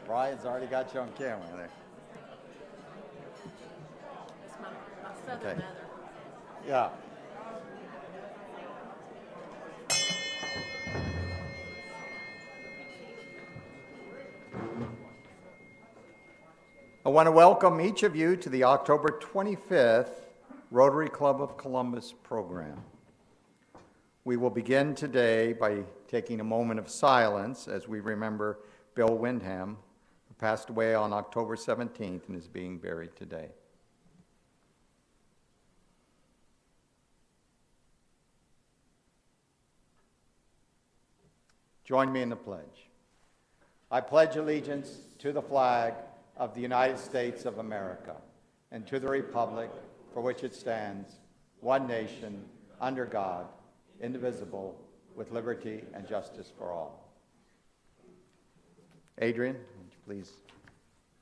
Brian's already got you on camera there. It's my southern Okay. mother. Yeah. I want to welcome each of you to the October 25th Rotary Club of Columbus program. We will begin today by taking a moment of silence as we remember Bill Windham, who passed away on October 17th and is being buried today. Join me in the pledge. I pledge allegiance to the flag of the United States of America and to the republic for which it stands, one nation, under God, indivisible, with liberty and justice for all. Adrian, would you please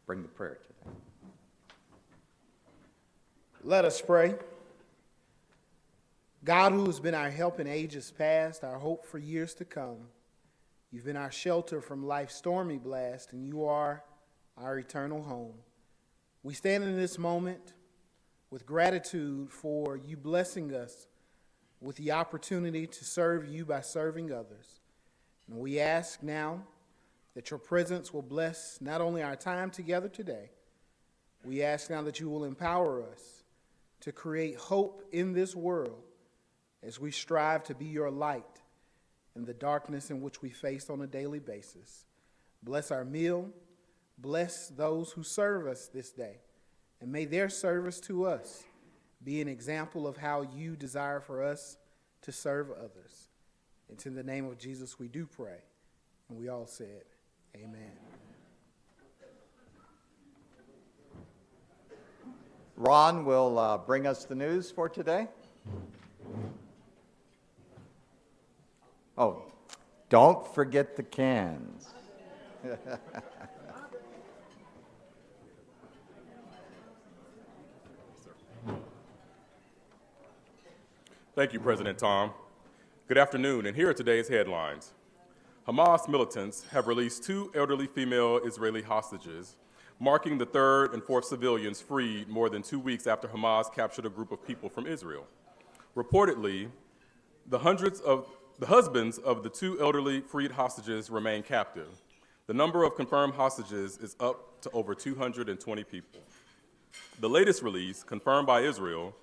bring the prayer today? Let us pray. God, who has been our help in ages past, our hope for years to come, you've been our shelter from life's stormy blast, and you are our eternal home. We stand in this moment with gratitude for you blessing us with the opportunity to serve you by serving others. And we ask now that your presence will bless not only our time together today, we ask now that you will empower us to create hope in this world as we strive to be your light in the darkness in which we face on a daily basis. Bless our meal, bless those who serve us this day, and may their service to us be an example of how you desire for us to serve others. It's in the name of Jesus we do pray, and we all said, amen. Ron will bring us the news for today. Oh, don't forget the cans. Thank you, President Tom. Good afternoon, and here are today's headlines. Hamas militants have released 2 elderly female Israeli hostages, marking the 3rd and 4th civilians freed more than 2 weeks after Hamas captured a group of people from Israel. Reportedly, the husbands of the 2 elderly freed hostages remain captive. The number of confirmed hostages is up to over 220 people. The latest release, confirmed by Israel,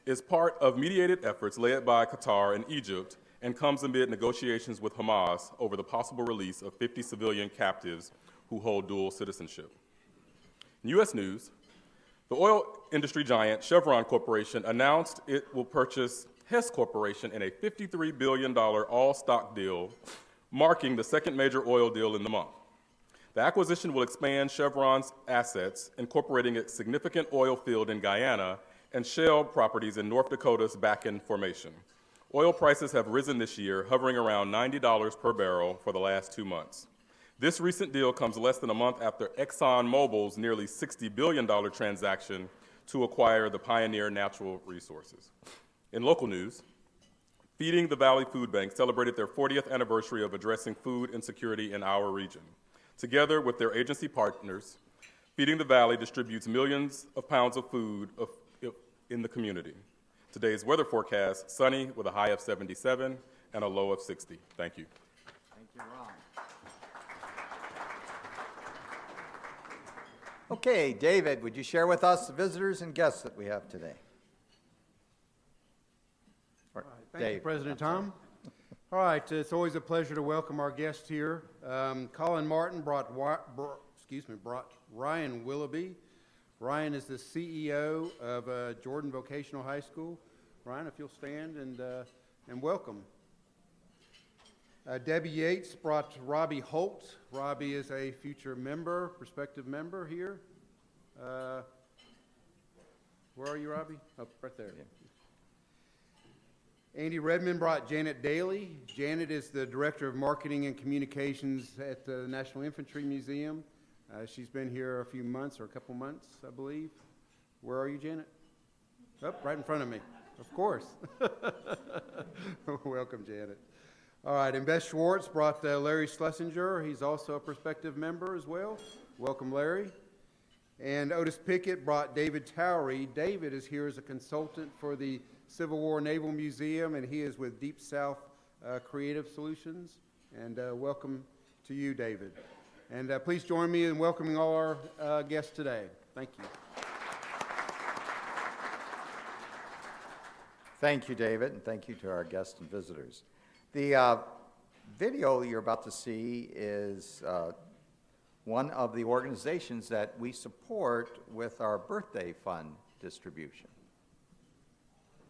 is part of mediated efforts led by Qatar and Egypt and comes amid negotiations with Hamas over the possible release of 50 civilian captives who hold dual citizenship. In U.S. news, the oil industry giant Chevron Corporation announced it will purchase Hess Corporation in a $53 billion all-stock deal, marking the second major oil deal in the month. The acquisition will expand Chevron's assets, incorporating a significant oil field in Guyana and shale properties in North Dakota's Bakken Formation. Oil prices have risen this year, hovering around $90 per barrel for the last 2 months. This recent deal comes less than a month after ExxonMobil's nearly $60 billion transaction to acquire the Pioneer Natural Resources. In local news, Feeding the Valley Food Bank celebrated their 40th anniversary of addressing food insecurity in our region. Together with their agency partners, Feeding the Valley distributes millions of pounds of food in the community. Today's weather forecast, sunny with a high of 77 and a low of 60. Thank you. Thank you, Ron. Okay, David, would you share with us the visitors and guests that we have today? Or, Thank you, President Tom. All right, it's always a pleasure to welcome our guests here. Colin Martin brought Ryan Willoughby. Ryan is the CEO of Jordan Vocational High School. Ryan, if you'll stand and welcome. Debbie Yates brought Robbie Holt. Robbie is a future member, prospective member here. Where are you, Robbie? Oh, right there. Yeah. Andy Redmond brought Janet Daly. Janet is the Director of Marketing and Communications at the National Infantry Museum. She's been here a few months, or a couple months, I believe. Where are you, Janet? Oh, right in front of me. Of course. Welcome, Janet. All right, and Beth Schwartz brought Larry Schlesinger. He's also a prospective member as well. Welcome, Larry. And Otis Pickett brought David Towery. David is here as a consultant for the Civil War Naval Museum, and he is with Deep South Creative Solutions. And welcome to you, David. And please join me in welcoming all our guests today. Thank you. Thank you, David, and thank you to our guests and visitors. The video you're about to see is one of the organizations that we support with our birthday fund distribution.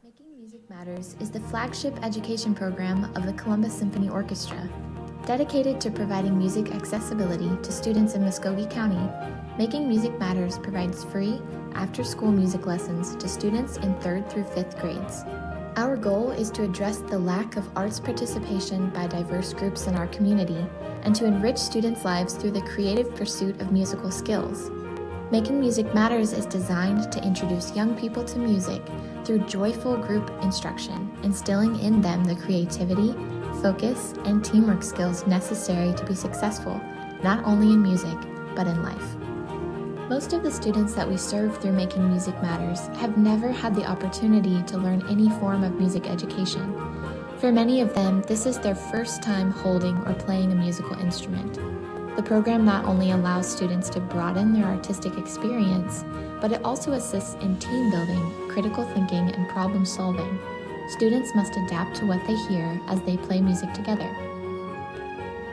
Making Music Matters is the flagship education program of the Columbus Symphony Orchestra. Dedicated to providing music accessibility to students in Muskogee County, Making Music Matters provides free, after-school music lessons to students in 3rd through 5th grades. Our goal is to address the lack of arts participation by diverse groups in our community and to enrich students' lives through the creative pursuit of musical skills. Making Music Matters is designed to introduce young people to music through joyful group instruction, instilling in them the creativity, focus, and teamwork skills necessary to be successful, not only in music, but in life. Most of the students that we serve through Making Music Matters have never had the opportunity to learn any form of music education. For many of them, this is their first time holding or playing a musical instrument. The program not only allows students to broaden their artistic experience, but it also assists in team building, critical thinking, and problem solving. Students must adapt to what they hear as they play music together.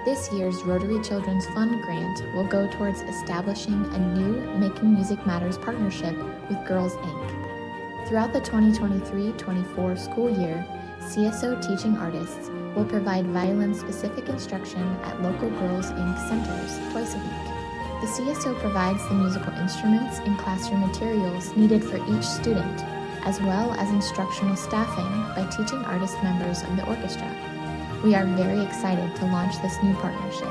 This year's Rotary Children's Fund grant will go towards establishing a new Making Music Matters partnership with Girls Inc. Throughout the 2023-24 school year, CSO teaching artists will provide violin-specific instruction at local Girls Inc. centers twice a week. The CSO provides the musical instruments and classroom materials needed for each student, as well as instructional staffing by teaching artist members of the orchestra. We are very excited to launch this new partnership,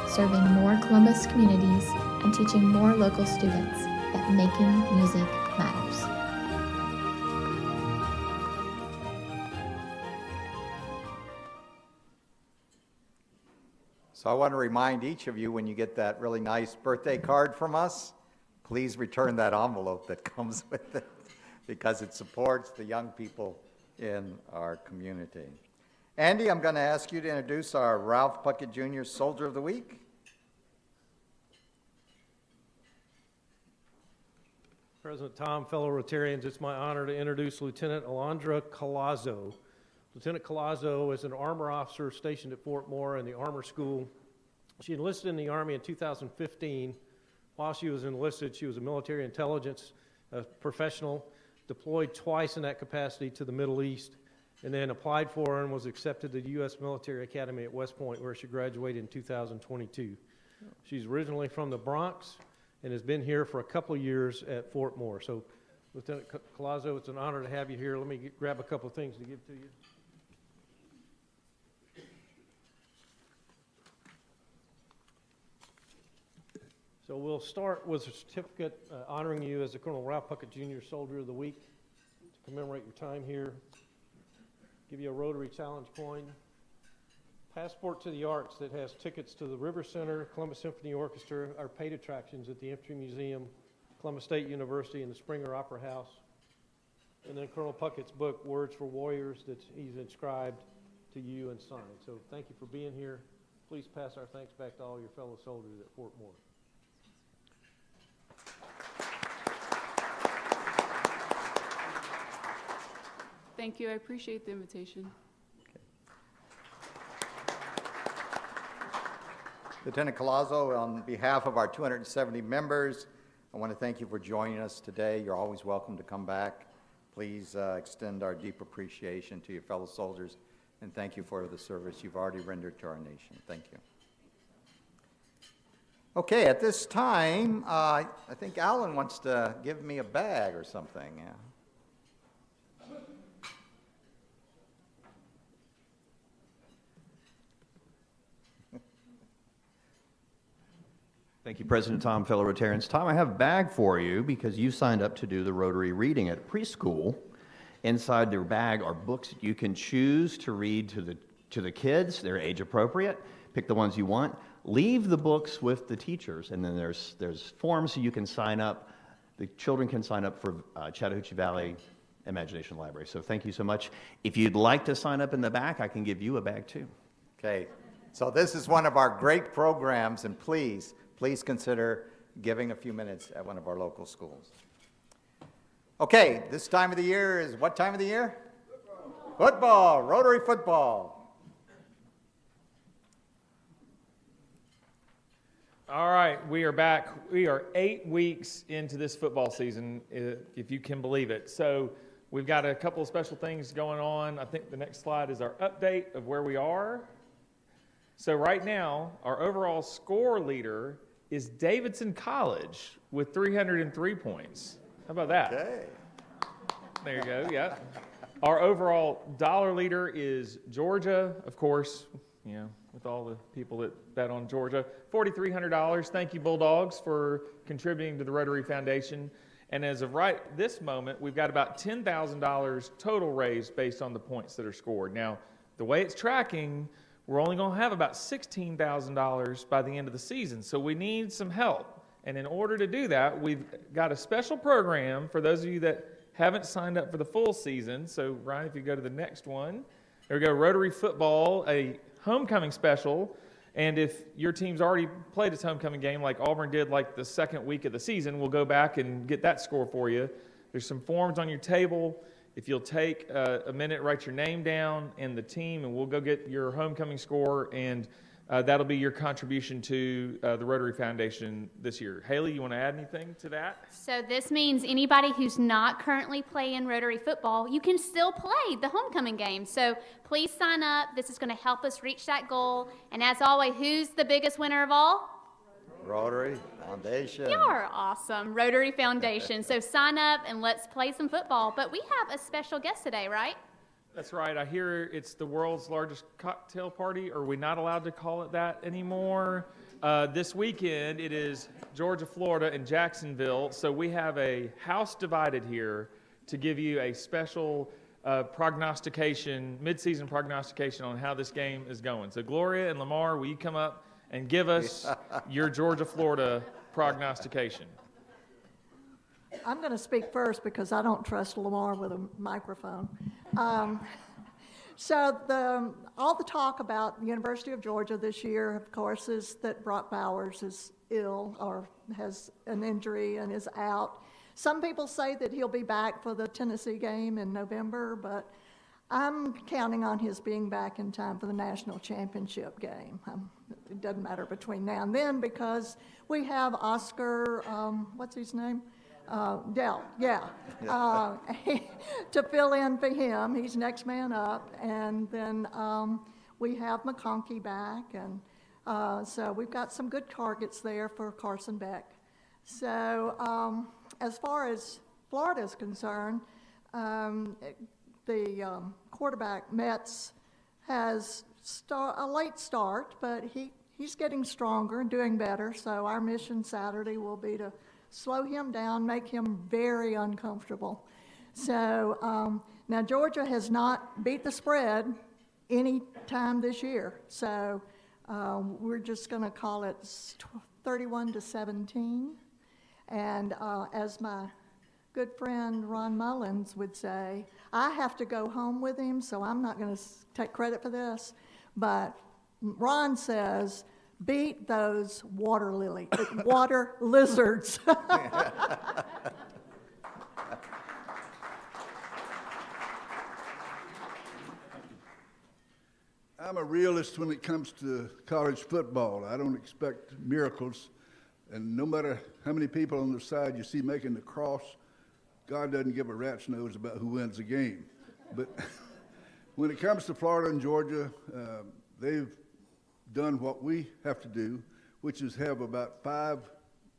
serving more Columbus communities and teaching more local students that making music matters. So I want to remind each of you, when you get that really nice birthday card from us, please return that envelope that comes with it, because it supports the young people in our community. Andy, I'm going to ask you to introduce our Ralph Puckett Jr. Soldier of the Week. President Tom, fellow Rotarians, it's my honor to introduce Lieutenant Alondra Collazo. Lieutenant Collazo is an armor officer stationed at Fort Moore in the Armor School. She enlisted in the Army in 2015. While she was enlisted, she was a military intelligence professional, deployed twice in that capacity to the Middle East, and then applied for and was accepted to the U.S. Military Academy at West Point, where she graduated in 2022. She's originally from the Bronx and has been here for a couple of years at Fort Moore. So, Lieutenant Collazo, it's an honor to have you here. Let me grab a couple of things to give to you. So we'll start with a certificate honoring you as the Colonel Ralph Puckett Jr. Soldier of the Week to commemorate your time here. Give you a Rotary Challenge coin. Passport to the Arts that has tickets to the River Center, Columbus Symphony Orchestra, our paid attractions at the Infantry Museum, Columbus State University, and the Springer Opera House. And then Colonel Puckett's book, Words for Warriors, that he's inscribed to you and signed. So thank you for being here. Please pass our thanks back to all your fellow soldiers at Fort Moore. Thank you. I appreciate the invitation. Lieutenant Collazo, on behalf of our 270 members, I want to thank you for joining us today. You're always welcome to come back. Please extend our deep appreciation to your fellow soldiers, and thank you for the service you've already rendered to our nation. Thank you. Okay, at this time, I think Alan wants to give me a bag or something. Yeah. Thank you, President Tom, fellow Rotarians. Tom, I have a bag for you because you signed up to do the Rotary reading at preschool. Inside their bag are books that you can choose to read to the kids. They're age appropriate. Pick the ones you want. leave the books with the teachers, and then there's forms so you can sign up. The children can sign up for Chattahoochee Valley Imagination Library. So thank you so much. If you'd like to sign up in the back, I can give you a bag too. Okay, so this is one of our great programs, and please consider giving a few minutes at one of our local schools. Okay, this time of the year is what time of the year? Football, Rotary football. All right, we are back. We are 8 weeks into this football season, if you can believe it. So we've got a couple of special things going on. I think the next slide is our update of where we are. So right now, our overall score leader is Davidson College with 303 points. How about that? Okay. There you go, yeah. Our overall dollar leader is Georgia, of course, you know, with all the people that bet on Georgia. $4,300. Thank you, Bulldogs, for contributing to the Rotary Foundation. And as of right this moment, we've got about $10,000 total raised based on the points that are scored. Now, the way it's tracking, we're only going to have about $16,000 by the end of the season, so we need some help. And in order to do that, we've got a special program for those of you that haven't signed up for the full season. So, Ryan, if you go to the next one, there we go, Rotary Football, a homecoming special. And if your team's already played its homecoming game like Auburn did like the second week of the season, we'll go back and get that score for you. There's some forms on your table. If you'll take a minute, write your name down and the team, and we'll go get your homecoming score, and that'll be your contribution to the Rotary Foundation this year. Haley, you want to add anything to that? So this means anybody who's not currently playing Rotary football, you can still play the homecoming game. So please sign up. This is going to help us reach that goal. And as always, who's the biggest winner of all? Rotary Foundation. You're awesome, Rotary Foundation. So sign up and let's play some football. But we have a special guest today, right? That's right. I hear it's the world's largest cocktail party. Are we not allowed to call it that anymore? This weekend, it is Georgia, Florida, and Jacksonville. So we have a house divided here to give you a special prognostication, mid-season prognostication on how this game is going. So Gloria and Lamar, will you come up and give us your Georgia, Florida prognostication? I'm going to speak first because I don't trust Lamar with a microphone. So all the talk about the University of Georgia this year, of course, is that Brock Bowers is ill or has an injury and is out. Some people say that he'll be back for the Tennessee game in November, but I'm counting on his being back in time for the national championship game. It doesn't matter between now and then because we have Oscar, what's his name? Dell, yeah. To fill in for him. He's next man up. And then we have McConkey back. And so we've got some good targets there for Carson Beck. So as far as Florida is concerned, the quarterback, Metz, has a late start, but he's getting stronger and doing better. So our mission Saturday will be to slow him down, make him very uncomfortable. So now Georgia has not beat the spread any time this year. So we're just going to call it 31-17. And as my good friend Ron Mullins would say, I have to go home with him, so I'm not going to take credit for this. But Ron says, beat those water lizards. I'm a realist when it comes to college football. I don't expect miracles. And no matter how many people on the side you see making the cross, God doesn't give a rat's nose about who wins the game. But when it comes to Florida and Georgia, they've done what we have to do, which is have about 5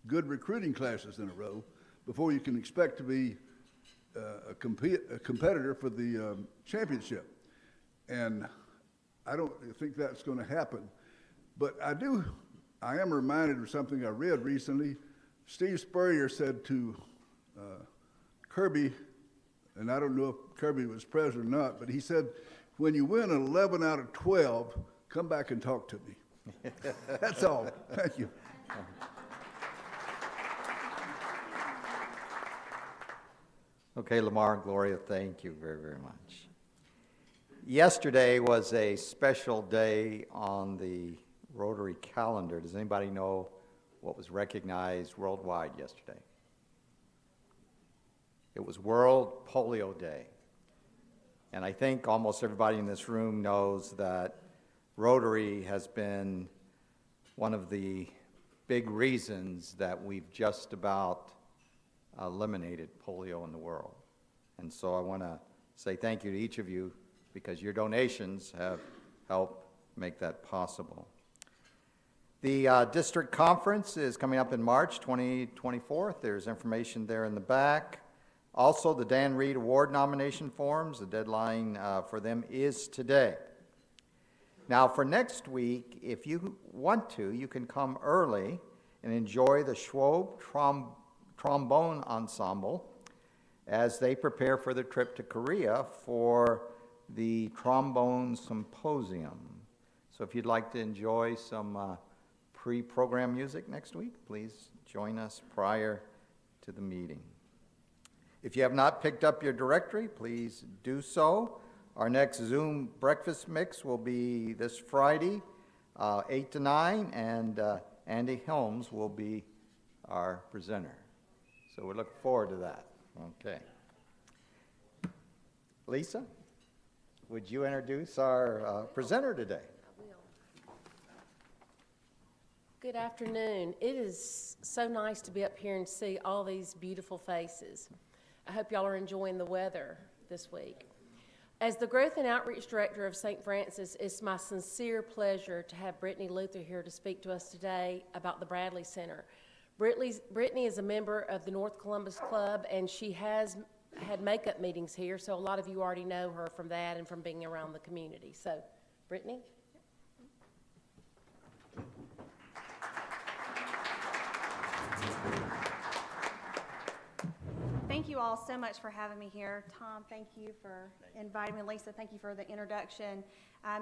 good recruiting classes in a row before you can expect to be a competitor for the championship. And I don't think that's going to happen. But I am reminded of something I read recently. Steve Spurrier said to Kirby, and I don't know if Kirby was present or not, but he said, when you win 11 out of 12, come back and talk to me. That's all. Thank you. Okay, Lamar and Gloria, thank you very, very much. Yesterday was a special day on the Rotary calendar. Does anybody know what was recognized worldwide yesterday? It was World Polio Day. And I think almost everybody in this room knows that Rotary has been one of the big reasons that we've just about eliminated polio in the world. And so I want to say thank you to each of you because your donations have helped make that possible. The district conference is coming up in March 2024. There's information there in the back. Also, the Dan Reed Award nomination forms, the deadline for them is today. Now, for next week, if you want to, you can come early and enjoy the Schwab Trombone Ensemble as they prepare for the trip to Korea for the Trombone Symposium. So if you'd like to enjoy some pre-program music next week, please join us prior to the meeting. If you have not picked up your directory, please do so. Our next Zoom breakfast mix will be this Friday, 8 to 9, and Andy Helms will be our presenter. So we look forward to that. Okay. Lisa, would you introduce our presenter today? Good afternoon. It is so nice to be up here and see all these beautiful faces. I hope y'all are enjoying the weather this week. As the Growth and Outreach Director of St. Francis, it's my sincere pleasure to have Brittany Luther here to speak to us today about the Bradley Center. Brittany is a member of the North Columbus Club, and she has had makeup meetings here, so a lot of you already know her from that and from being around the community. So, Brittany? Thank you all so much for having me here. Tom, thank you for inviting me. Lisa, thank you for the introduction.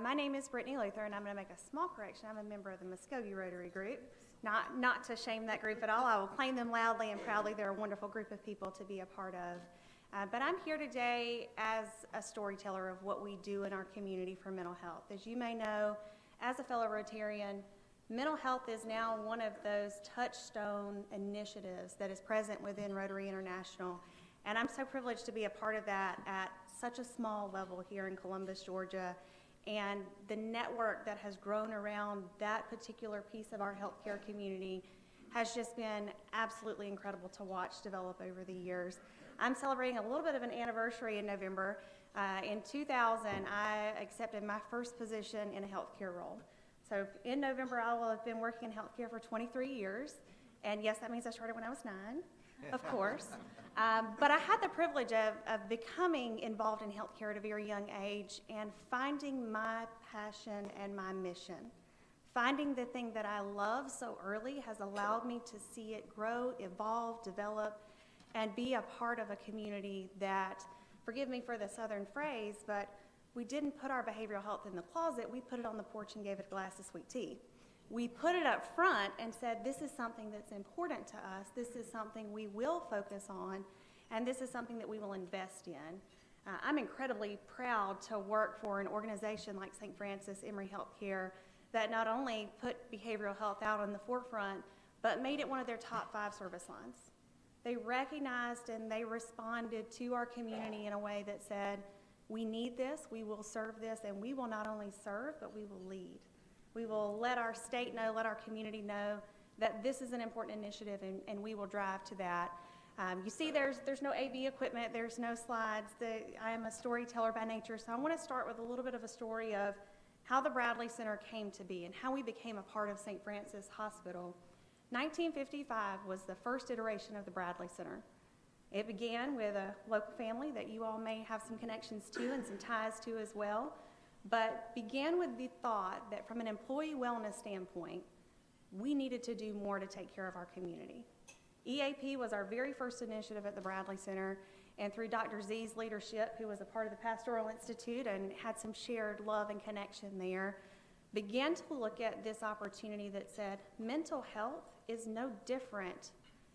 My name is Brittany Luther, and I'm going to make a small correction. I'm a member of the Muskogee Rotary Group. Not to shame that group at all. I will claim them loudly and proudly. They're a wonderful group of people to be a part of. But I'm here today as a storyteller of what we do in our community for mental health. As you may know, as a fellow Rotarian, mental health is now one of those touchstone initiatives that is present within Rotary International, and I'm so privileged to be a part of that at such a small level here in Columbus, Georgia, and the network that has grown around that particular piece of our healthcare community has just been absolutely incredible to watch develop over the years. I'm celebrating a little bit of an anniversary in November. In 2000, I accepted my first position in a healthcare role. So in November, I will have been working in healthcare for 23 years. And yes, that means I started when I was 9, of course. But I had the privilege of becoming involved in healthcare at a very young age and finding my passion and my mission. Finding the thing that I love so early has allowed me to see it grow, evolve, develop, and be a part of a community that, forgive me for the Southern phrase, but we didn't put our behavioral health in the closet, we put it on the porch and gave it a glass of sweet tea. We put it up front and said, this is something that's important to us, this is something we will focus on, and this is something that we will invest in. I'm incredibly proud to work for an organization like St. Francis Emory Healthcare that not only put behavioral health out on the forefront, but made it one of their top 5 service lines. They recognized and they responded to our community in a way that said, we need this, we will serve this, and we will not only serve, but we will lead. We will let our state know, let our community know that this is an important initiative, and we will drive to that. You see there's no AV equipment, there's no slides. I am a storyteller by nature, so I want to start with a little bit of a story of how the Bradley Center came to be and how we became a part of St. Francis Hospital. 1955 was the first iteration of the Bradley Center. It began with a local family that you all may have some connections to and some ties to as well, but began with the thought that from an employee wellness standpoint, we needed to do more to take care of our community. EAP was our very first initiative at the Bradley Center, and through Dr. Z's leadership, who was a part of the Pastoral Institute and had some shared love and connection there, began to look at this opportunity that said mental health is no different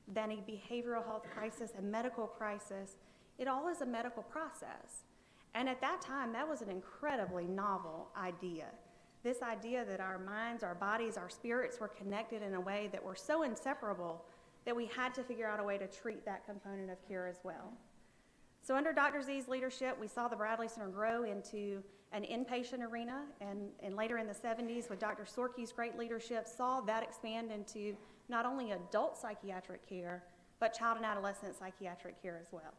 than a behavioral health crisis, a medical crisis. It all is a medical process. And at that time, that was an incredibly novel idea. This idea that our minds, our bodies, our spirits were connected in a way that were so inseparable that we had to figure out a way to treat that component of care as well. So under Dr. Z's leadership, we saw the Bradley Center grow into an inpatient arena, and later in the 70s, with Dr. Sorkey's great leadership, saw that expand into not only adult psychiatric care, but child and adolescent psychiatric care as well.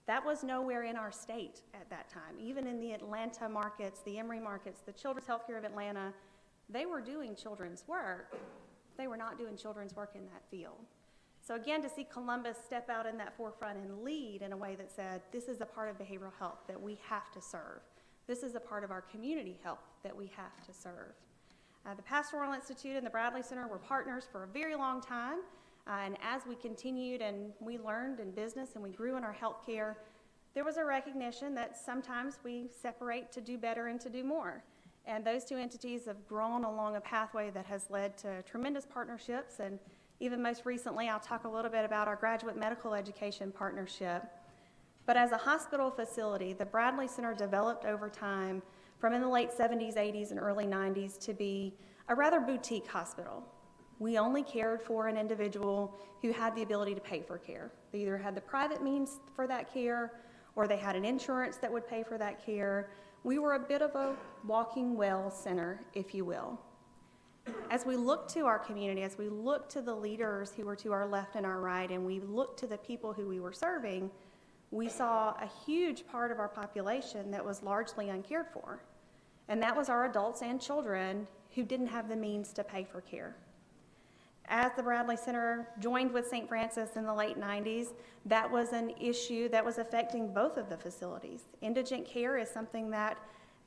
That was nowhere in our state at that time. Even in the Atlanta markets, the Emory markets, the Children's Healthcare of Atlanta, they were doing children's work. They were not doing children's work in that field. So again, to see Columbus step out in that forefront and lead in a way that said, this is a part of behavioral health that we have to serve. This is a part of our community health that we have to serve. The Pastoral Institute and the Bradley Center were partners for a very long time. And as we continued and we learned in business and we grew in our healthcare, there was a recognition that sometimes we separate to do better and to do more. And those two entities have grown along a pathway that has led to tremendous partnerships. And even most recently, I'll talk a little bit about our graduate medical education partnership. But as a hospital facility, the Bradley Center developed over time from in the late 70s, 80s, and early 90s to be a rather boutique hospital. We only cared for an individual who had the ability to pay for care. They either had the private means for that care, or they had an insurance that would pay for that care. We were a bit of a walking well center, if you will. As we look to our community, as we look to the leaders who were to our left and our right, and we look to the people who we were serving, we saw a huge part of our population that was largely uncared for. And that was our adults and children who didn't have the means to pay for care. As the Bradley Center joined with St. Francis in the late 90s, that was an issue that was affecting both of the facilities. Indigent care is something that,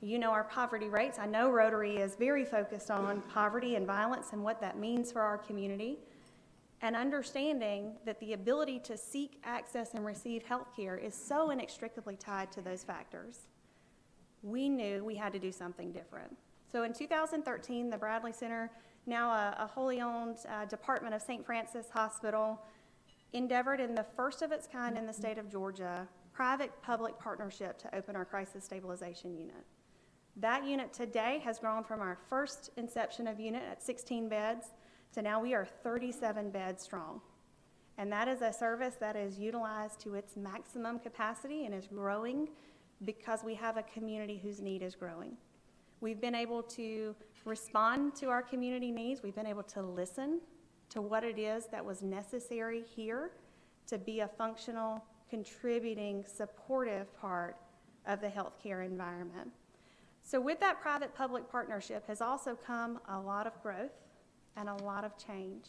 you know, our poverty rates. I know Rotary is very focused on poverty and violence and what that means for our community. And understanding that the ability to seek, access, and receive health care is so inextricably tied to those factors. We knew we had to do something different. So in 2013, the Bradley Center, now a wholly owned department of St. Francis Hospital, endeavored in the first of its kind in the state of Georgia, private-public partnership to open our crisis stabilization unit. That unit today has grown from our first inception of unit at 16 beds to now we are 37 beds strong. And that is a service that is utilized to its maximum capacity and is growing because we have a community whose need is growing. We've been able to respond to our community needs. We've been able to listen to what it is that was necessary here to be a functional, contributing, supportive part of the healthcare environment. So with that private-public partnership has also come a lot of growth and a lot of change.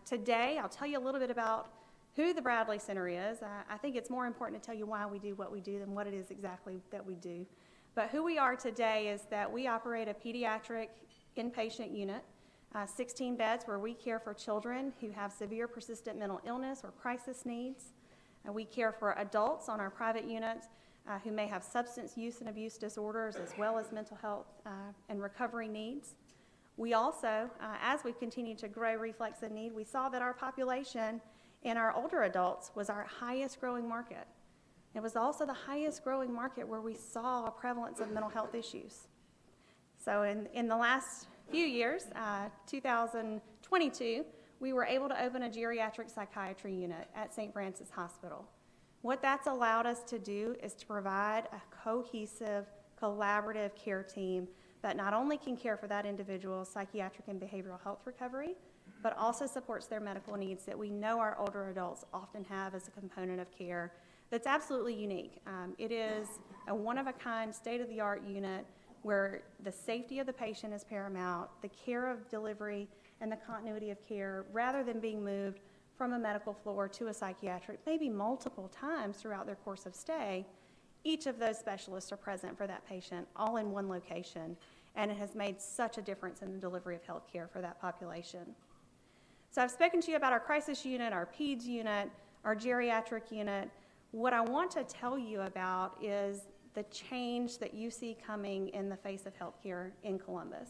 Today, I'll tell you a little bit about who the Bradley Center is. I think it's more important to tell you why we do what we do than what it is exactly that we do. But who we are today is that we operate a pediatric inpatient unit, 16 beds where we care for children who have severe persistent mental illness or crisis needs. We care for adults on our private units who may have substance use and abuse disorders as well as mental health and recovery needs. We also, as we continue to grow reflex and need, we saw that our population in our older adults was our highest growing market. It was also the highest growing market where we saw a prevalence of mental health issues. So in the last few years, 2022, we were able to open a geriatric psychiatry unit at St. Francis Hospital. What that's allowed us to do is to provide a cohesive, collaborative care team that not only can care for that individual's psychiatric and behavioral health recovery, but also supports their medical needs that we know our older adults often have as a component of care that's absolutely unique. It is a one-of-a-kind, state-of-the-art unit where the safety of the patient is paramount, the care of delivery and the continuity of care, rather than being moved from a medical floor to a psychiatric, maybe multiple times throughout their course of stay. Each of those specialists are present for that patient, all in one location, and it has made such a difference in the delivery of health care for that population. So I've spoken to you about our crisis unit, our PEDS unit, our geriatric unit. What I want to tell you about is the change that you see coming in the face of healthcare in Columbus.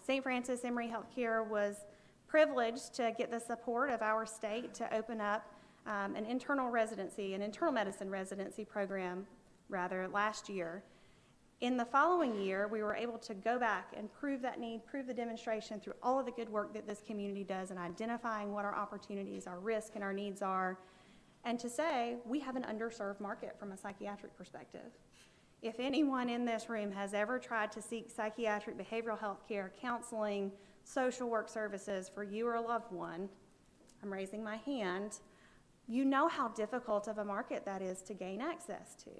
St. Francis Emory Healthcare was privileged to get the support of our state to open up an internal medicine residency program, last year. In the following year, we were able to go back and prove that need, prove the demonstration through all of the good work that this community does in identifying what our opportunities, our risks, and our needs are, and to say we have an underserved market from a psychiatric perspective. If anyone in this room has ever tried to seek psychiatric behavioral health care, counseling, social work services for you or a loved one, I'm raising my hand, you know how difficult of a market that is to gain access to.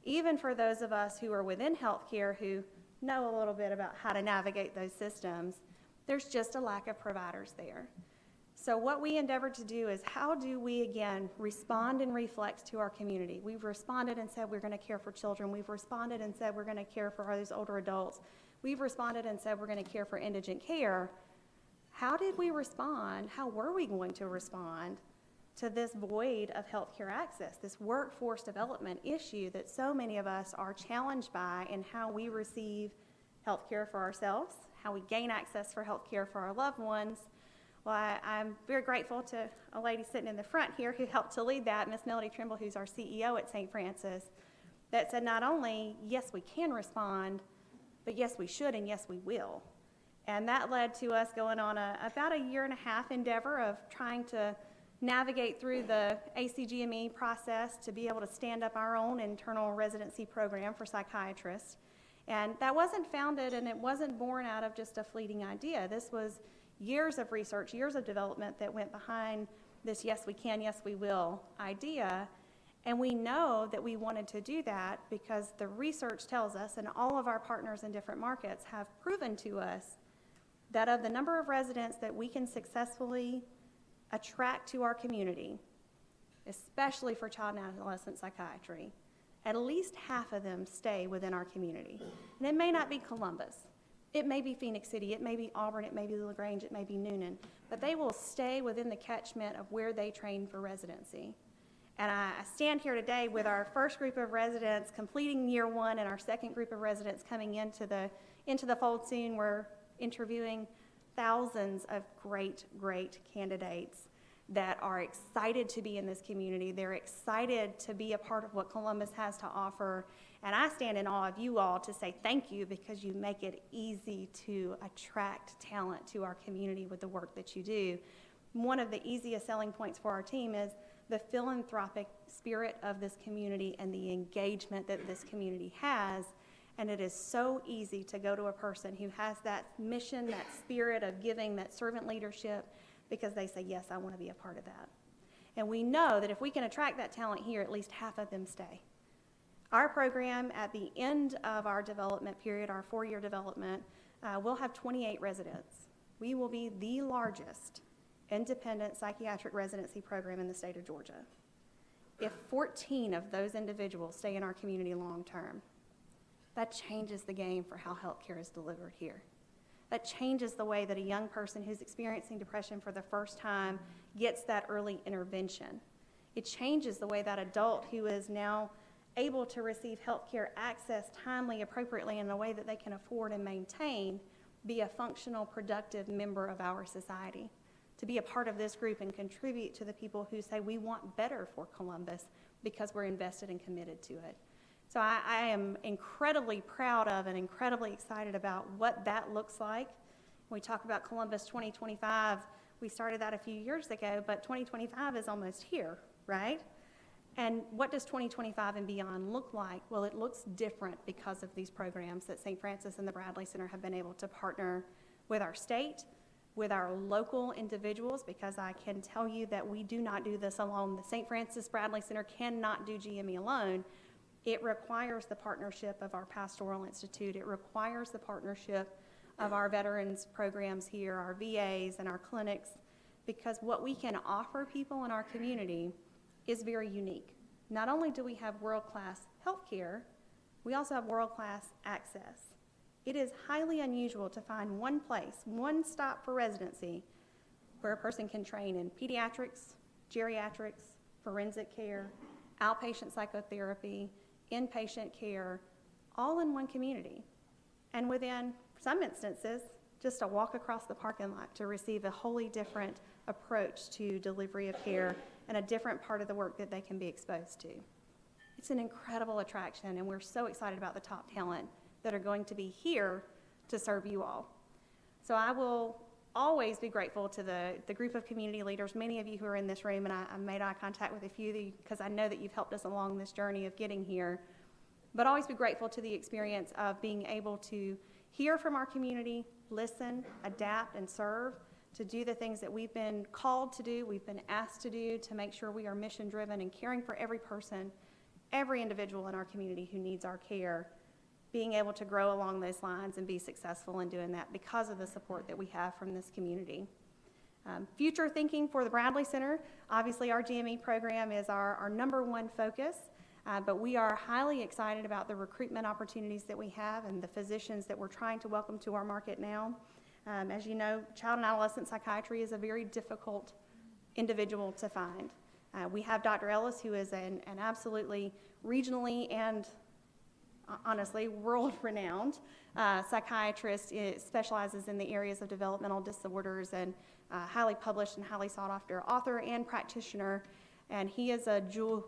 Even for those of us who are within healthcare who know a little bit about how to navigate those systems, there's just a lack of providers there. So what we endeavored to do is how do we, again, respond and reflect to our community? We've responded and said we're going to care for children. We've responded and said we're going to care for those older adults. We've responded and said we're going to care for indigent care. How did we respond? How were we going to respond to this void of healthcare access, this workforce development issue that so many of us are challenged by in how we receive healthcare for ourselves, how we gain access for healthcare for our loved ones? Well, I'm very grateful to a lady sitting in the front here who helped to lead that, Miss Melody Trimble, who's our CEO at St. Francis, that said not only, yes, we can respond, but yes, we should, and yes, we will. And that led to us going on about a 1.5-year endeavor of trying to navigate through the ACGME process to be able to stand up our own internal residency program for psychiatrists. And that wasn't founded and it wasn't born out of just a fleeting idea. This was years of research, years of development that went behind this yes we can, yes we will idea. And we know that we wanted to do that because the research tells us, and all of our partners in different markets have proven to us, that of the number of residents that we can successfully attract to our community, especially for child and adolescent psychiatry, at least half of them stay within our community. And it may not be Columbus. It may be Phoenix City, it may be Auburn, it may be LaGrange, it may be Noonan, but they will stay within the catchment of where they train for residency. And I stand here today with our first group of residents completing year one and our second group of residents coming into the fold soon. We're interviewing thousands of great candidates that are excited to be in this community. They're excited to be a part of what Columbus has to offer. And I stand in awe of you all to say thank you because you make it easy to attract talent to our community with the work that you do. One of the easiest selling points for our team is the philanthropic spirit of this community and the engagement that this community has. And it is so easy to go to a person who has that mission, that spirit of giving, that servant leadership, because they say, yes, I want to be a part of that. And we know that if we can attract that talent here, at least half of them stay. Our program, at the end of our development period, our 4-year development, we'll have 28 residents. We will be the largest independent psychiatric residency program in the state of Georgia. If 14 of those individuals stay in our community long term, that changes the game for how healthcare is delivered here. That changes the way that a young person who's experiencing depression for the first time gets that early intervention. It changes the way that adult who is now able to receive healthcare access timely, appropriately, in a way that they can afford and maintain, be a functional, productive member of our society. To be a part of this group and contribute to the people who say we want better for Columbus because we're invested and committed to it. So I am incredibly proud of and incredibly excited about what that looks like. When we talk about Columbus 2025, we started that a few years ago, but 2025 is almost here, right? And what does 2025 and beyond look like? Well, it looks different because of these programs that St. Francis and the Bradley Center have been able to partner with our state, with our local individuals, because I can tell you that we do not do this alone. The St. Francis Bradley Center cannot do GME alone. It requires the partnership of our Pastoral Institute. It requires the partnership of our veterans programs here, our VAs and our clinics, because what we can offer people in our community is very unique. Not only do we have world-class healthcare, we also have world-class access. It is highly unusual to find one place, one stop for residency, where a person can train in pediatrics, geriatrics, forensic care, outpatient psychotherapy, inpatient care, all in one community. And within some instances, just a walk across the parking lot to receive a wholly different approach to delivery of care and a different part of the work that they can be exposed to. It's an incredible attraction, and we're so excited about the top talent that are going to be here to serve you all. So I will always be grateful to the group of community leaders, many of you who are in this room, and I made eye contact with a few of you because I know that you've helped us along this journey of getting here. But always be grateful to the experience of being able to hear from our community, listen, adapt, and serve, to do the things that we've been called to do, we've been asked to do, to make sure we are mission-driven and caring for every person, every individual in our community who needs our care, being able to grow along those lines and be successful in doing that because of the support that we have from this community. Future thinking for the Bradley Center, obviously our GME program is our number one focus, but we are highly excited about the recruitment opportunities that we have and the physicians that we're trying to welcome to our market now. As you know, child and adolescent psychiatry is a very difficult individual to find. We have Dr. Ellis, who is an absolutely regionally and honestly world-renowned psychiatrist. It specializes in the areas of developmental disorders and highly published and highly sought-after author and practitioner. And he is a jewel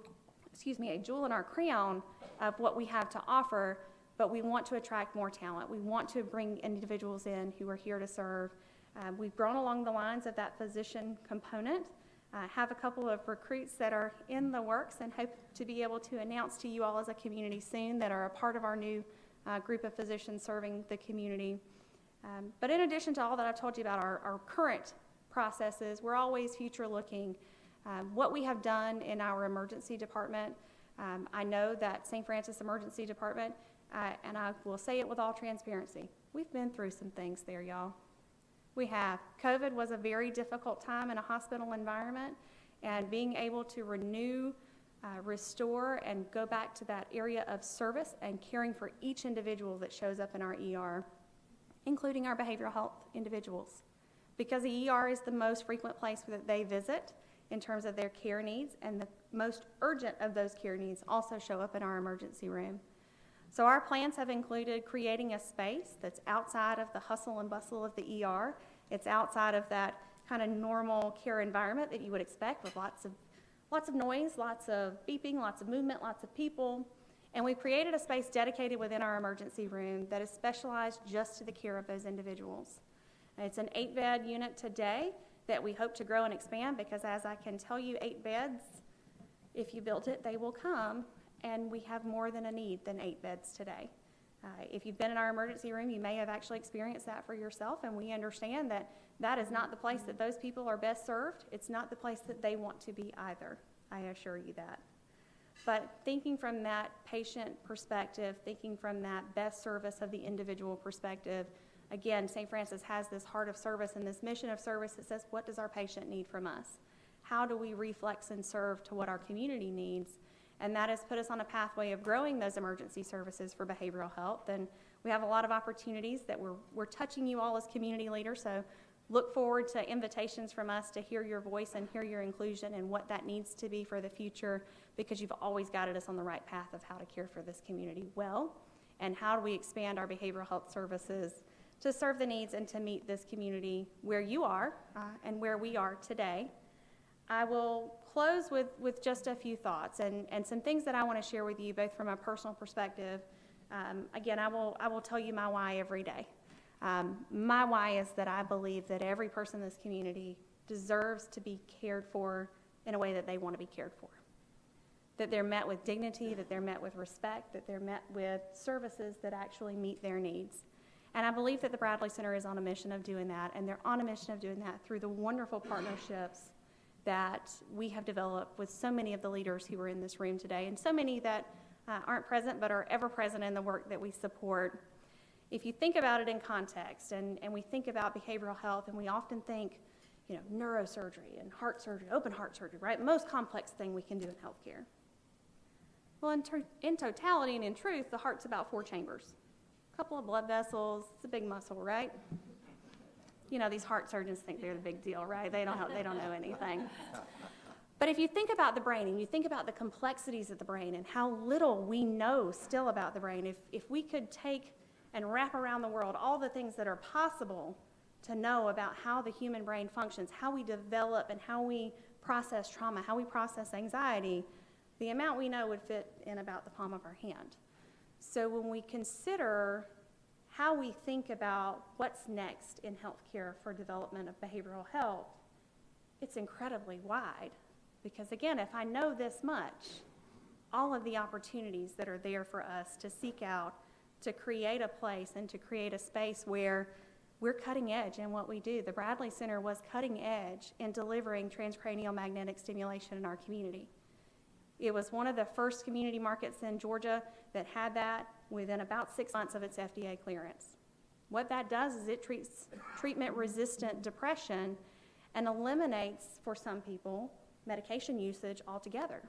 in our crown of what we have to offer, but we want to attract more talent. We want to bring individuals in who are here to serve. We've grown along the lines of that physician component. Have a couple of recruits that are in the works and hope to be able to announce to you all as a community soon that are a part of our new group of physicians serving the community. But in addition to all that I've told you about our current processes, we're always future looking. What we have done in our emergency department, I know that St. Francis Emergency Department, and I will say it with all transparency, we've been through some things there, y'all. We have. COVID was a very difficult time in a hospital environment, and being able to renew, restore, and go back to that area of service and caring for each individual that shows up in our ER, including our behavioral health individuals. Because the ER is the most frequent place that they visit in terms of their care needs, and the most urgent of those care needs also show up in our emergency room. So our plans have included creating a space that's outside of the hustle and bustle of the ER. It's outside of that kind of normal care environment that you would expect, with lots of noise, lots of beeping, lots of movement, lots of people. And we created a space dedicated within our emergency room that is specialized just to the care of those individuals. And it's an 8-bed unit today that we hope to grow and expand, because as I can tell you, 8 beds, if you build it, they will come. And we have more than a need than 8 beds today. If you've been in our emergency room, you may have actually experienced that for yourself, and we understand that that is not the place that those people are best served. It's not the place that they want to be either, I assure you that. But thinking from that patient perspective, thinking from that best service of the individual perspective, again, St. Francis has this heart of service and this mission of service that says, what does our patient need from us? How do we reflex and serve to what our community needs? And that has put us on a pathway of growing those emergency services for behavioral health. And we have a lot of opportunities that we're touching you all as community leaders. So look forward to invitations from us to hear your voice and hear your inclusion and what that needs to be for the future, because you've always guided us on the right path of how to care for this community well, and how do we expand our behavioral health services to serve the needs and to meet this community where you are and where we are today. I will close with just a few thoughts and some things that I want to share with you, both from a personal perspective. Again, I will tell you my why every day. My why is that I believe that every person in this community deserves to be cared for in a way that they want to be cared for. That they're met with dignity, that they're met with respect, that they're met with services that actually meet their needs. And I believe that the Bradley Center is on a mission of doing that, and they're on a mission of doing that through the wonderful partnerships that we have developed with so many of the leaders who are in this room today, and so many that aren't present but are ever present in the work that we support. If you think about it in context, and we think about behavioral health, and we often think, neurosurgery and heart surgery, open heart surgery, right? Most complex thing we can do in healthcare. Well, in totality and in truth, the heart's about 4 chambers. A couple of blood vessels, it's a big muscle, right? These heart surgeons think they're the big deal, right? They don't know anything. But if you think about the brain and you think about the complexities of the brain and how little we know still about the brain, if we could take and wrap around the world all the things that are possible to know about how the human brain functions, how we develop and how we process trauma, how we process anxiety, the amount we know would fit in about the palm of our hand. So when we consider how we think about what's next in healthcare for development of behavioral health, it's incredibly wide. Because again, if I know this much, all of the opportunities that are there for us to seek out, to create a place and to create a space where we're cutting edge in what we do. The Bradley Center was cutting edge in delivering transcranial magnetic stimulation in our community. It was one of the first community markets in Georgia that had that within about 6 months of its FDA clearance. What that does is it treats treatment-resistant depression and eliminates, for some people, medication usage altogether.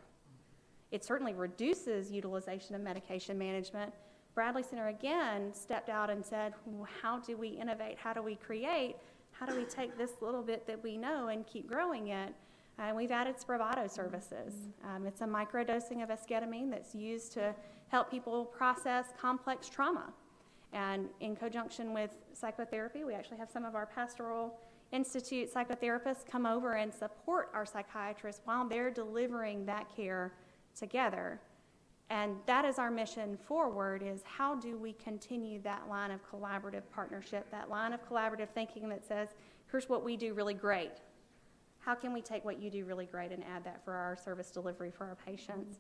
It certainly reduces utilization of medication management. Bradley Center again stepped out and said, well, how do we innovate? How do we create? How do we take this little bit that we know and keep growing it? And we've added Spravato services. It's a microdosing of esketamine that's used to help people process complex trauma. And in conjunction with psychotherapy, we actually have some of our pastoral institute psychotherapists come over and support our psychiatrists while they're delivering that care together. And that is our mission forward, is how do we continue that line of collaborative partnership, that line of collaborative thinking that says, here's what we do really great. How can we take what you do really great and add that for our service delivery for our patients?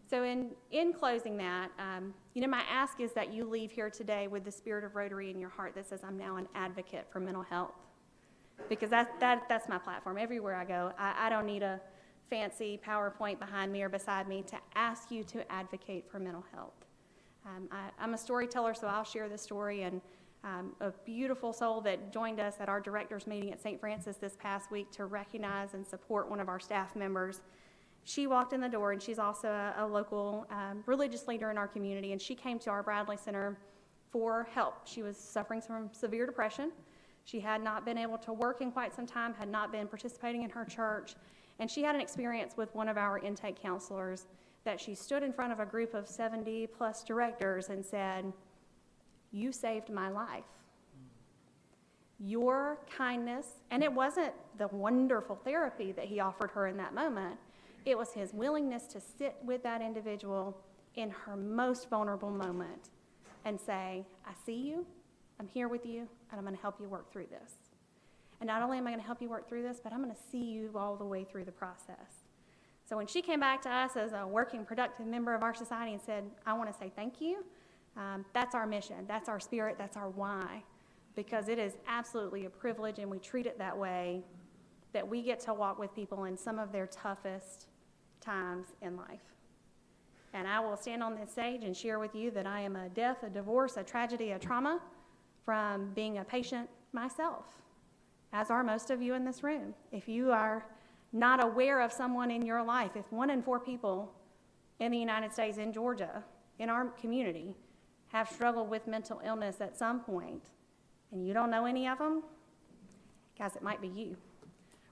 So in closing that, my ask is that you leave here today with the spirit of Rotary in your heart that says, I'm now an advocate for mental health. Because that's my platform. Everywhere I go, I don't need a fancy PowerPoint behind me or beside me to ask you to advocate for mental health. I'm a storyteller, so I'll share this story. And a beautiful soul that joined us at our directors meeting at St. Francis this past week to recognize and support one of our staff members. She walked in the door, and she's also a local religious leader in our community, and she came to our Bradley Center for help. She was suffering from severe depression. She had not been able to work in quite some time, had not been participating in her church, and she had an experience with one of our intake counselors that she stood in front of a group of 70-plus directors and said, you saved my life. Your kindness, and it wasn't the wonderful therapy that he offered her in that moment, it was his willingness to sit with that individual in her most vulnerable moment and say, I see you, I'm here with you, and I'm going to help you work through this. And not only am I going to help you work through this, but I'm going to see you all the way through the process. So when she came back to us as a working, productive member of our society and said, I want to say thank you, that's our mission, that's our spirit, that's our why, because it is absolutely a privilege, and we treat it that way, that we get to walk with people in some of their toughest times in life. And I will stand on this stage and share with you that I am a death, a divorce, a tragedy, a trauma from being a patient myself, as are most of you in this room. If you are not aware of someone in your life, if 1 in 4 people in the United States, in Georgia, in our community, have struggled with mental illness at some point, and you don't know any of them, guys, it might be you.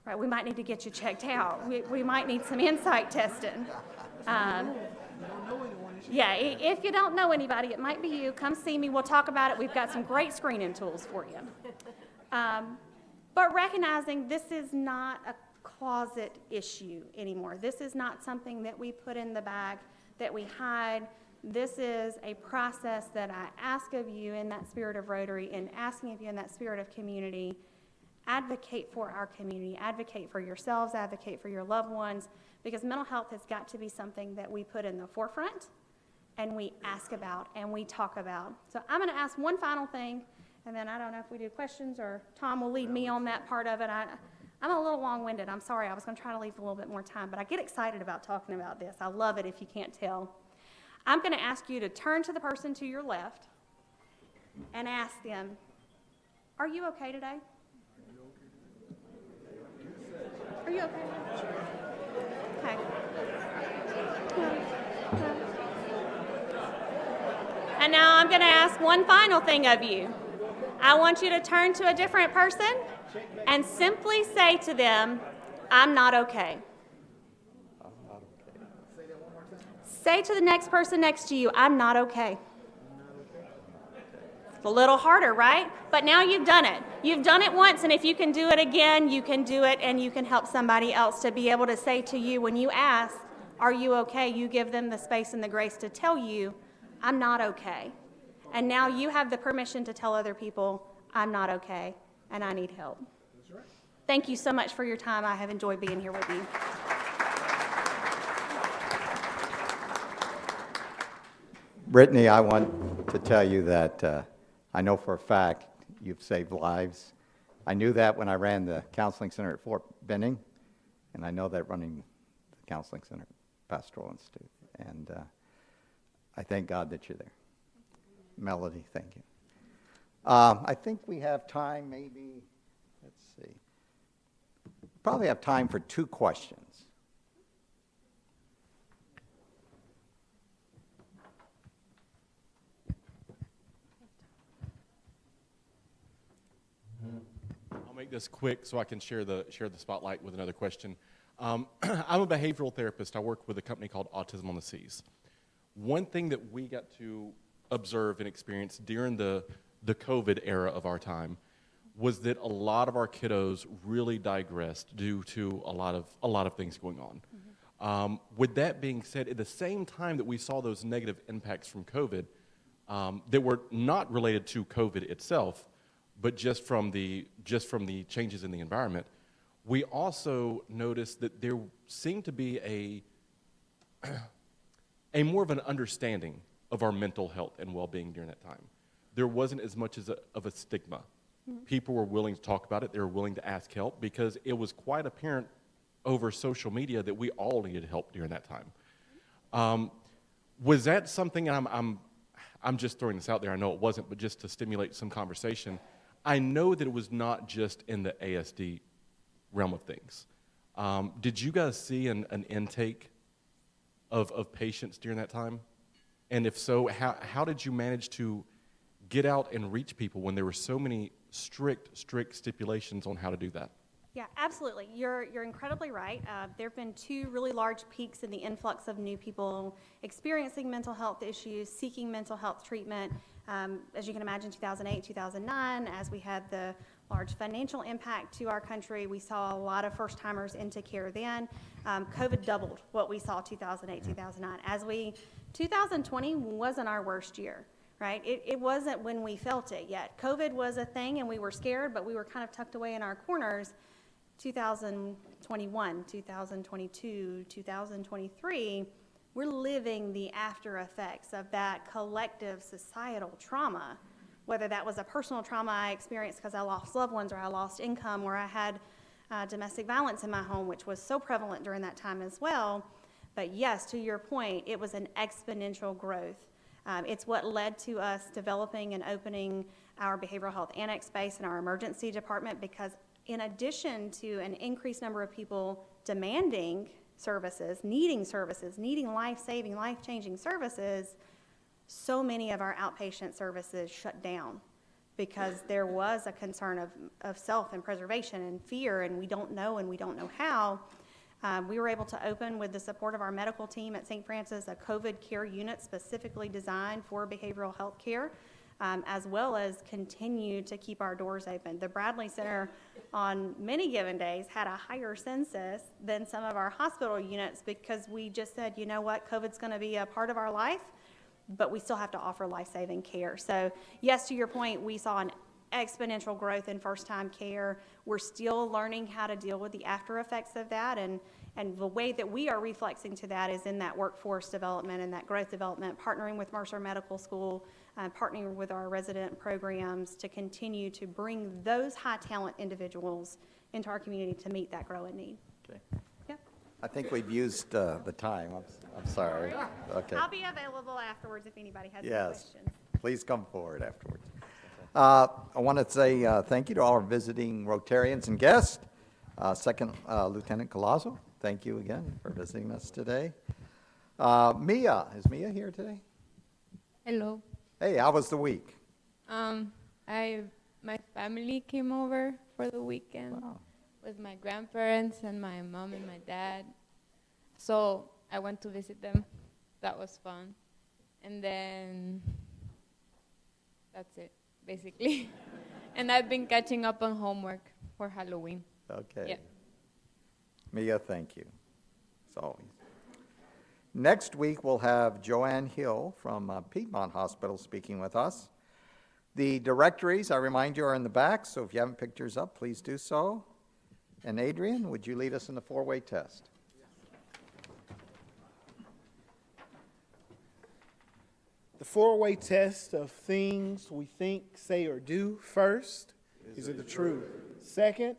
Right? We might need to get you checked out. We might need some insight testing. Yeah, if you don't know anybody, it might be you. Come see me. We'll talk about it. We've got some great screening tools for you. But recognizing this is not a closet issue anymore. This is not something that we put in the bag, that we hide. This is a process that I ask of you in that spirit of Rotary and asking of you in that spirit of community. Advocate for our community. Advocate for yourselves. Advocate for your loved ones, because mental health has got to be something that we put in the forefront and we ask about and we talk about. So I'm going to ask one final thing, and then I don't know if we do questions or Tom will lead me on that part of it. I'm a little long-winded. I'm sorry. I was going to try to leave a little bit more time, but I get excited about talking about this. I love it if you can't tell. I'm going to ask you to turn to the person to your left and ask them, are you okay today? Are you okay? Okay. And now I'm going to ask one final thing of you. I want you to turn to a different person and simply say to them, I'm not okay. Say to the next person next to you, I'm not okay. It's a little harder, right? But now you've done it. You've done it once, and if you can do it again, you can do it, and you can help somebody else to be able to say to you when you ask, are you okay? You give them the space and the grace to tell you, I'm not okay. And now you have the permission to tell other people, I'm not okay, and I need help. That's right. Thank you so much for your time. I have enjoyed being here with you. Brittany, I want to tell you that I know for a fact you've saved lives. I knew that when I ran the counseling center at Fort Benning, and I know that running the counseling center at Pastoral Institute. And I thank God that you're there. Melody, thank you. I think we have time, maybe, let's see. Probably have time for 2 questions. I'll make this quick so I can share the spotlight with another question. I'm a behavioral therapist. I work with a company called Autism on the Seas. One thing that we got to observe and experience during the COVID era of our time was that a lot of our kiddos really digressed due to a lot of things going on. Mm-hmm. With that being said, at the same time that we saw those negative impacts from COVID that were not related to COVID itself, but just from the changes in the environment, we also noticed that there seemed to be a more of an understanding of our mental health and well-being during that time. There wasn't as much of a stigma. Mm-hmm. People were willing to talk about it. They were willing to ask help because it was quite apparent over social media that we all needed help during that time. Was that something, and I'm just throwing this out there, I know it wasn't, but just to stimulate some conversation, I know that it was not just in the ASD realm of things. Did you guys see an intake of patients during that time? And if so, how did you manage to get out and reach people when there were so many strict stipulations on how to do that? Yeah, absolutely. You're incredibly right. There have been 2 really large peaks in the influx of new people experiencing mental health issues, seeking mental health treatment. As you can imagine, 2008, 2009, as we had the large financial impact to our country, we saw a lot of first-timers into care then. COVID doubled what we saw 2008, 2009. 2020 wasn't our worst year, right? It wasn't when we felt it yet. COVID was a thing and we were scared, but we were kind of tucked away in our corners. 2021, 2022, 2023, we're living the after effects of that collective societal trauma, whether that was a personal trauma I experienced because I lost loved ones or I lost income or I had domestic violence in my home, which was so prevalent during that time as well. But yes, to your point, it was an exponential growth. It's what led to us developing and opening our behavioral health annex space in our emergency department, because in addition to an increased number of people demanding services, needing life-saving, life-changing services, so many of our outpatient services shut down because there was a concern of self and preservation and fear, and we don't know how. We were able to open, with the support of our medical team at St. Francis, a COVID care unit specifically designed for behavioral health care, as well as continue to keep our doors open. The Bradley Center on many given days had a higher census than some of our hospital units because we just said, you know what, COVID's going to be a part of our life, but we still have to offer life-saving care. So yes, to your point, we saw an exponential growth in first-time care. We're still learning how to deal with the after effects of that, and the way that we are reflexing to that is in that workforce development and that growth development, partnering with Mercer Medical School, partnering with our resident programs to continue to bring those high-talent individuals into our community to meet that growing need. Okay. Yep. I think we've used the time. I'm sorry. Okay. I'll be available afterwards if anybody has any Yes. questions. Please come forward afterwards. I want to say thank you to all our visiting Rotarians and guests. Second Lieutenant Collazo, thank you again for visiting us today. Mia, is Mia here today? Hello. Hey, how was the week? My family came over for the weekend with my grandparents and my mom and my dad. So I went to visit them. that was fun. And then that's it, basically. And I've been catching up on homework for Halloween. Okay. Yeah. Mia, thank you, as always. Next week, we'll have Joanne Hill from Piedmont Hospital speaking with us. The directories, I remind you, are in the back, so if you haven't picked yours up, please do so. And Adrian, would you lead us in the four-way test? The four-way test of things we think, say, or do. First, is it the truth? Second,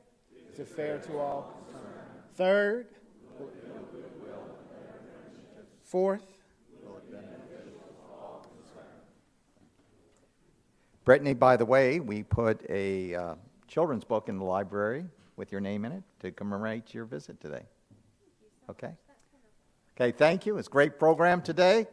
is it fair to all? Third, fourth, Brittany, by the way, we put a children's book in the library with your name in it to commemorate your visit today. Okay? Okay, thank you. It's a great program today.